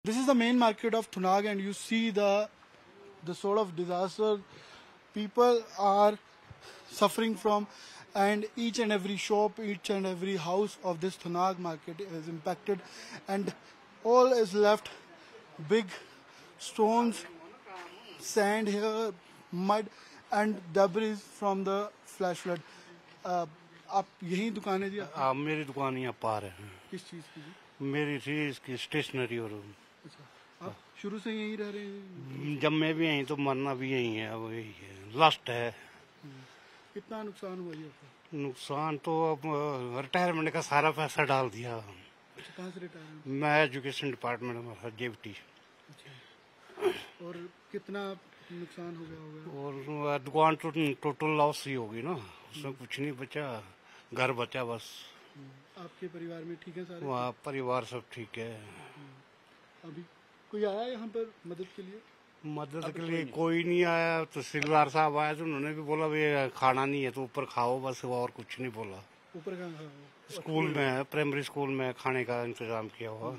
This is the main market of Thunag, and you see the sort of disaster people are suffering from, and each and every shop, each and every house of this Thunag market is impacted, and all is left big stones, sand here, mud, and debris from the flash flood. आप यही दुकान है जी? आप मेरी दुकान यहाँ पार है। किस चीज़ की जी? मेरी थी इसकी स्टेशनरी। और अच्छा, आप शुरू से यहीं रह रहे हैं? जब मैं भी यहीं तो मरना भी यहीं है, अब यही है, लास्ट है। कितना नुकसान हुआ जी आपका? नुकसान तो अब रिटायरमेंट का सारा पैसा डाल दिया। अच्छा, कहाँ से रिटायर? मैं एजुकेशन डिपार्टमेंट में जेबटी। अच्छा, और कितना नुकसान हो गया होगा? और दुकान तो टोटल लॉस ही होगी ना, उसमें कुछ नहीं बचा, घर बचा बस। आपके परिवार में ठीक है सारे? वहाँ परिवार सब ठीक है। अभी कोई आया यहाँ पर मदद के लिए? मदद के लिए कोई नहीं आया। तहसीलदार साहब आए तो उन्होंने भी बोला भाई खाना नहीं है तो ऊपर खाओ, बस और कुछ नहीं बोला। ऊपर कहाँ खाओ? स्कूल में है, प्राइमरी स्कूल में खाने का इंतजाम किया हुआ।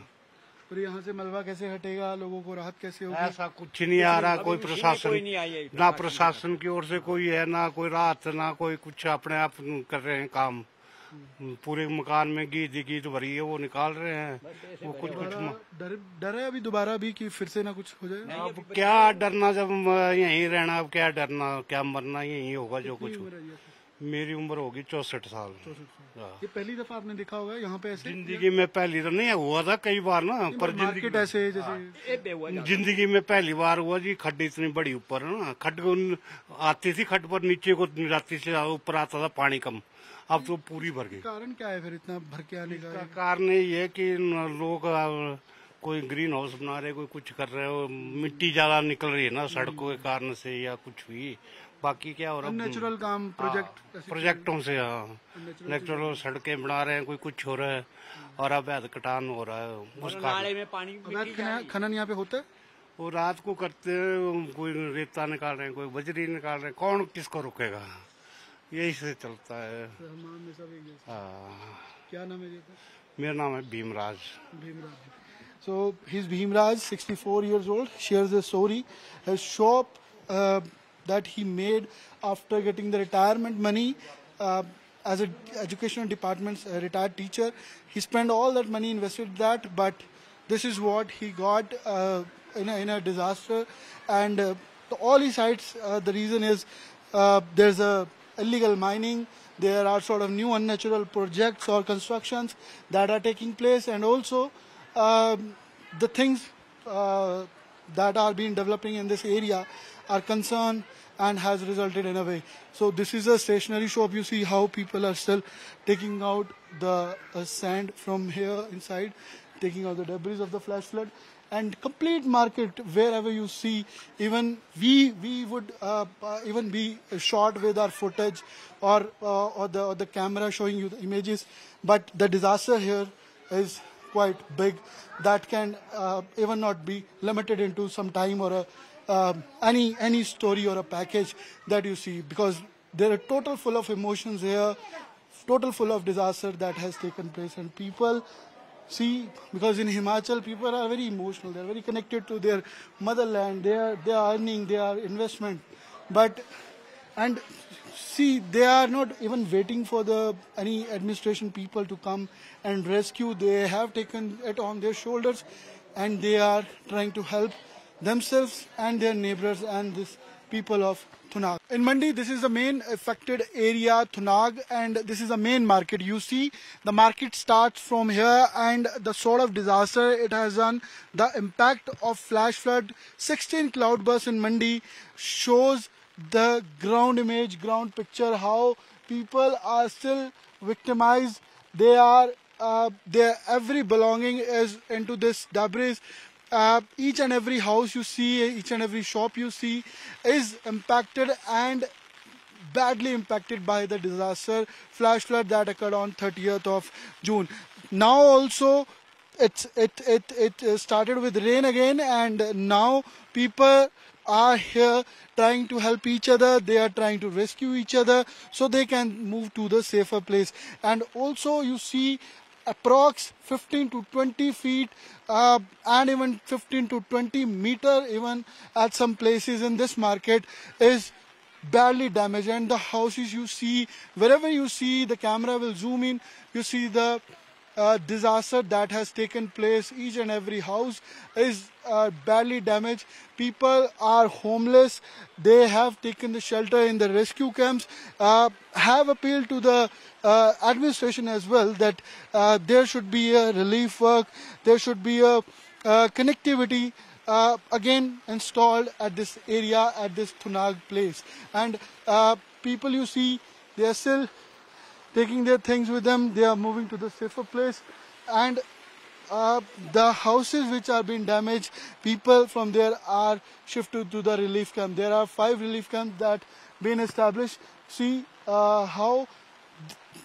और यहाँ से मलबा कैसे हटेगा, लोगों को राहत कैसे होगी? ऐसा कुछ नहीं आ रहा, कोई प्रशासन ना, प्रशासन की ओर से कोई है ना, कोई राहत ना कोई कुछ, अपने आप कर रहे हैं काम। पूरे मकान में गीद भरी है, वो निकाल रहे हैं। वो कुछ डर है अभी दोबारा भी कि फिर से ना कुछ हो जाए? अब क्या डरना, जब यहीं रहना, अब क्या डरना, क्या मरना, यहीं होगा जो कुछ। मेरी उम्र होगी 64 साल। 64 साल। ये पहली दफा आपने देखा होगा यहाँ पे ऐसे? जिंदगी में पहली तो नहीं हुआ था, कई बार ना, पर मार्केट ऐसे जैसे जिंदगी में पहली बार हुआ जी। खड्ड इतनी बड़ी ऊपर है ना, खड्ड आती थी, खड्ड पर नीचे को राती से ऊपर आता था पानी कम, अब तो पूरी भर गई। कारण क्या है फिर इतना भर के आने का? कारण ये है कि लोग कोई ग्रीन हाउस बना रहे, कोई कुछ कर रहे हो, मिट्टी ज्यादा निकल रही है ना सड़कों के कारण से, या कुछ भी। बाकी क्या हो रहा है, नेचुरल काम प्रोजेक्टों से। हाँ, नेचुरल सड़कें बना रहे हैं, कोई कुछ हो रहा है, और अवैध कटान हो रहा है उसका। अवैध खनन यहाँ पे होता है? वो रात को करते हैं, कोई रेता निकाल रहे हैं, कोई बजरी निकाल रहे हैं, कौन किसको रुकेगा, यही से चलता है। क्या नाम है? मेरा नाम है Bhimraj. So he's Bhimraj, 64 years old, shares a story. His shop that he made after getting the retirement money as an educational department's retired teacher. He spent all that money, invested that, but this is what he got in a disaster. And all he cites, the reason is there's a illegal mining. There are sort of new unnatural projects or constructions that are taking place, and also the things that are being developing in this area are concerned and has resulted in a way. So this is a stationary shop. You see how people are still taking out the sand from here inside, taking out the debris of the flash flood. And complete market, wherever you see, even we would even be shot with our footage or the camera showing you the images, but the disaster here is quite big. That can even not be limited into some time or any story or a package that you see, because there are total full of emotions here, total full of disaster that has taken place, and people see, because in Himachal people are very emotional, they are very connected to their motherland, they are earning, they are investment, and see, they are not even waiting for any administration people to come and rescue. They have taken it on their shoulders, and they are trying to help themselves and their neighbors and this people of Thunag. In Mandi, this is the main affected area, Thunag, and this is the main market. You see, the market starts from here, and the sort of disaster it has done, the impact of flash flood, 16 cloudbursts in Mandi shows the ground image, ground picture, how people are still victimized. They are, their every belonging is into this debris. Each and every house you see, each and every shop you see is impacted and badly impacted by the disaster flash flood that occurred on 30th of June. Now also it started with rain again, and now people are here trying to help each other. They are trying to rescue each other so they can move to the safer place. And also you see approx 15 to 20 feet and even 15 to 20 meter even at some places in this market is badly damaged. And the houses you see, wherever you see, the camera will zoom in, you see the disaster that has taken place. Each and every house is badly damaged. People are homeless. They have taken the shelter in the rescue camps. Have appealed to the administration as well that there should be a relief work. There should be a connectivity again installed at this area, at this Thunag place. And people you see, they are still taking their things with them. They are moving to the safer place. And the houses which are being damaged, people from there are shifted to the relief camp. There are 5 relief camps that been established. See how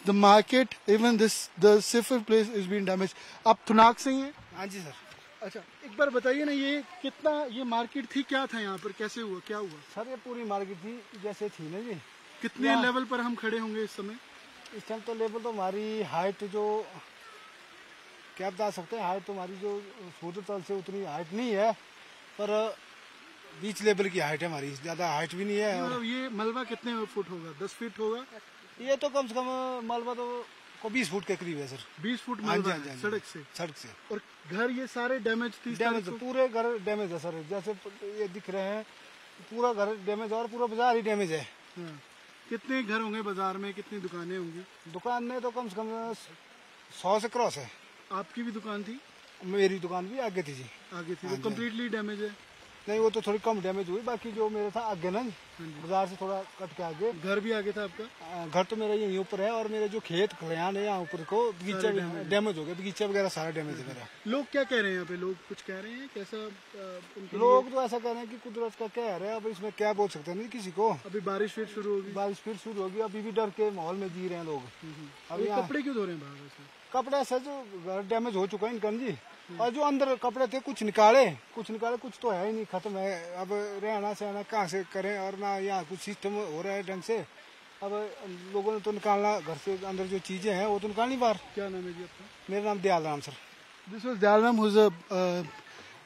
the market, even the safer place is being damaged. आप थुनाग से ही हैं? हाँ जी sir. अच्छा, एक बार बताइए ना, ये कितना, ये मार्केट थी, क्या था यहाँ पर, कैसे हुआ, क्या हुआ? सर ये पूरी मार्केट थी जैसे थी ना जी। कितने लेवल पर हम खड़े होंगे इस समय? इस टाइम तो लेवल तो हमारी हाइट जो क्या बता सकते हैं, हाइट तो हमारी जो सूर्य तल से उतनी हाइट नहीं है, पर बीच लेवल की हाइट है हमारी, ज्यादा हाइट भी नहीं है। मतलब ये मलबा कितने फुट होगा? 10 फीट होगा? ये तो कम से कम मलबा तो 20 फुट के करीब है सर। 20 फुट मलबा है सड़क से? सड़क से। और घर ये सारे डैमेज? डैमेज पूरे घर डैमेज है सर, जैसे ये दिख रहे हैं पूरा घर डैमेज और पूरा बाजार ही डैमेज है। कितने घर होंगे बाजार में, कितनी दुकानें होंगी? दुकान में तो कम से कम 100 से क्रॉस है। आपकी भी दुकान थी? मेरी दुकान भी आगे थी जी। आगे थी, वो कम्प्लीटली डैमेज है? नहीं, वो तो थोड़ी कम डैमेज हुई, बाकी जो मेरा था आगे ना बाजार से थोड़ा कट के आगे। घर भी आगे था आपका? घर तो मेरा यहीं ऊपर है, और मेरे जो खेत खलिहान है यहाँ ऊपर को बगीचा डैमेज हो गया, बगीचा वगैरह सारा डैमेज है मेरा। लोग क्या कह रहे हैं यहाँ पे? लोग कुछ कह रहे हैं कैसा? लोग तो ऐसा कह रहे हैं कि कुदरत का कहर है, अब इसमें क्या बोल सकते हैं नहीं किसी को। अभी बारिश फिर शुरू होगी? बारिश फिर शुरू होगी, अभी भी डर के माहौल में जी रहे हैं लोग। अभी कपड़े क्यों धो रहे हैं बाहर वैसे? कपड़े ऐसा जो घर डैमेज हो चुका है इनका जी, और जो अंदर कपड़े थे कुछ निकाले कुछ तो है ही नहीं, खत्म है। अब रहना सहना कहाँ से करें, और ना यहाँ कुछ सिस्टम हो रहा है ढंग से। अब लोगों ने तो निकालना घर से अंदर जो चीजें हैं वो तो निकालनी बाहर। क्या नाम है जी आपका? मेरा नाम Dayal Ram sir. This was Dyalam, who's a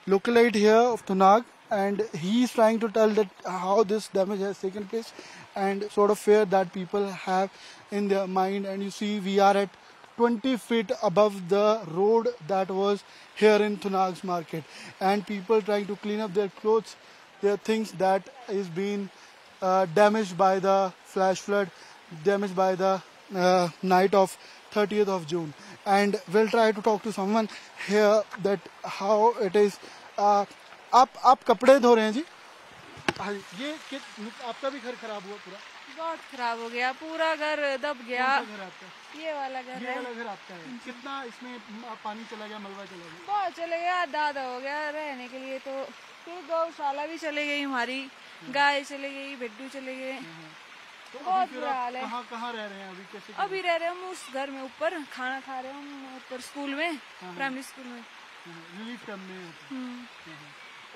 localite here of Thunag, and he is trying to tell that how this damage has taken place and sort of fear that people have in their mind. And you see, we are at 20 feet above the road that was here in Thunag's market, and people trying to clean up their clothes, their things that is being damaged by the flash flood, damaged by the night of 30th of June. And we'll try to talk to someone here that how it is. आप कपड़े धो रहे हैं जी? ये आपका भी घर खराब हुआ पूरा? बहुत खराब हो गया, पूरा घर दब गया। घर आपका? ये वाला घर है। ये वाला घर आपका है? कितना इसमें पानी चला गया, मलबा चला गया? बहुत चले गया, आधा हो गया रहने के लिए। तो फिर गौशाला भी चले गई हमारी, गाय चले गई, भेड्डू चले गए। तो बहुत बुरा हाल है। कहाँ रह रहे हैं अभी? कैसे? अभी रह रहे हम उस घर में, ऊपर खाना खा रहे हम ऊपर स्कूल में, प्राइमरी स्कूल में, रिलीफ कैंप में।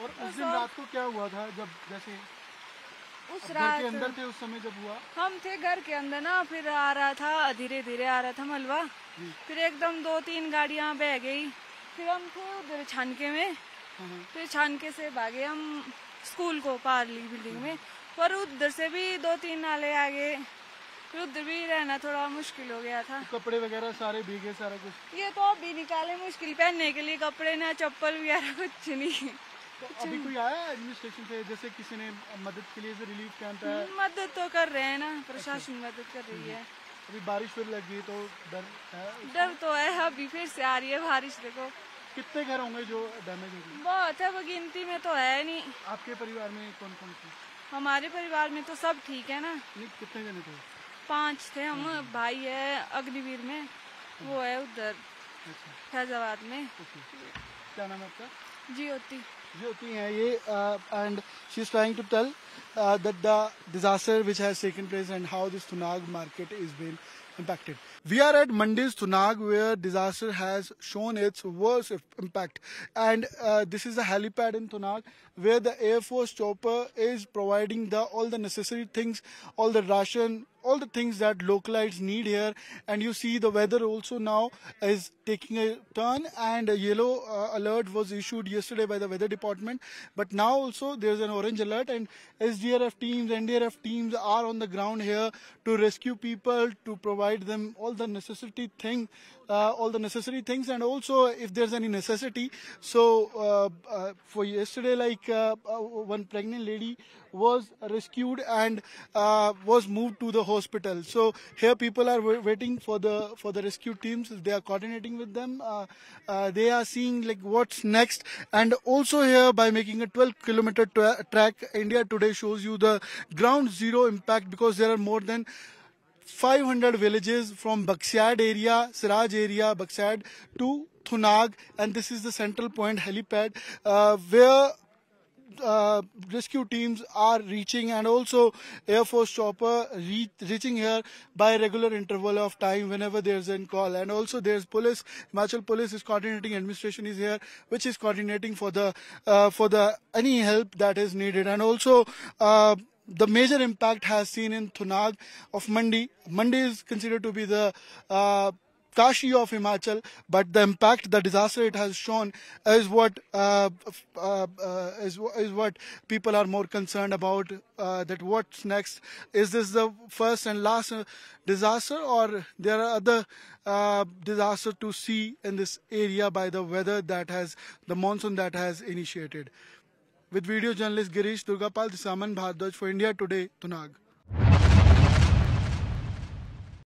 और उस दिन रात को क्या हुआ था जब, जैसे उस घर रात के अंदर थे उस समय जब हुआ? हम थे घर के अंदर ना, फिर आ रहा था धीरे धीरे आ रहा था मलबा, फिर एकदम 2-3 गाड़ियां बह गई। फिर हम थे उधर छानके में, फिर छानके से भागे हम स्कूल को, पार्ली बिल्डिंग में, पर उधर से भी 2-3 नाले आ गए, फिर उधर भी रहना थोड़ा मुश्किल हो गया था। तो कपड़े वगैरह सारे भीगे, सारा कुछ? ये तो अभी निकाले मुश्किल, पहनने के लिए कपड़े ना चप्पल वगैरह कुछ नहीं। तो अभी कोई आया एडमिनिस्ट्रेशन से, जैसे किसी ने मदद के लिए रिलीफ कैंप है? मदद तो कर रहे हैं ना, प्रशासन मदद कर रही है। अभी बारिश फिर लग गई तो डर है? डर तो है, अभी फिर से आ रही है बारिश। देखो कितने घर होंगे जो डैमेज हो गए? बहुत है, वो गिनती में तो है नहीं। आपके परिवार में कौन कौन थे? हमारे परिवार में तो सब ठीक है ना। नहीं, कितने जने थे? 5 थे हम। भाई है अग्निवीर में, वो है उधर फैजाबाद में। क्या नाम है आपका? ज्योति। ज्योति है ये, and she is trying to tell that the disaster which has taken place and how this Thunag market is being impacted. We are at Mandis Thunag, where disaster has shown its worst impact, and this is the helipad in Thunag, where the Air Force chopper is providing all the necessary things, all the ration, all the things that localites need here. And you see the weather also now is taking a turn, and a yellow alert was issued yesterday by the weather department, but now also there's an orange alert, and SDRF teams, NDRF teams are on the ground here to rescue people, to provide them all the necessary things, and also if there's any necessity. So for yesterday, like one pregnant lady was rescued and was moved to the hospital. So here people are waiting for the rescue teams. They are coordinating with them. They are seeing like what's next. And also here, by making a 12-kilometer track, India Today shows you the ground zero impact, because there are more than 500 villages from Buxyad area, Siraj area, Buxyad to Thunag, and this is the central point helipad where rescue teams are reaching, and also Air Force chopper reaching here by regular interval of time whenever there's a call. And also there's police, Himachal police is coordinating, administration is here, which is coordinating for the any help that is needed. And also the major impact has seen in Thunag of Mandi. Mandi is considered to be the Kashi of Himachal, but the impact, the disaster it has shown is what people are more concerned about. That what's next? Is this the first and last disaster, or there are other disasters to see in this area by the weather that has, the monsoon that has initiated? With video journalist Girish Durgapal, this is Aman Bhardwaj for India Today, Thunag.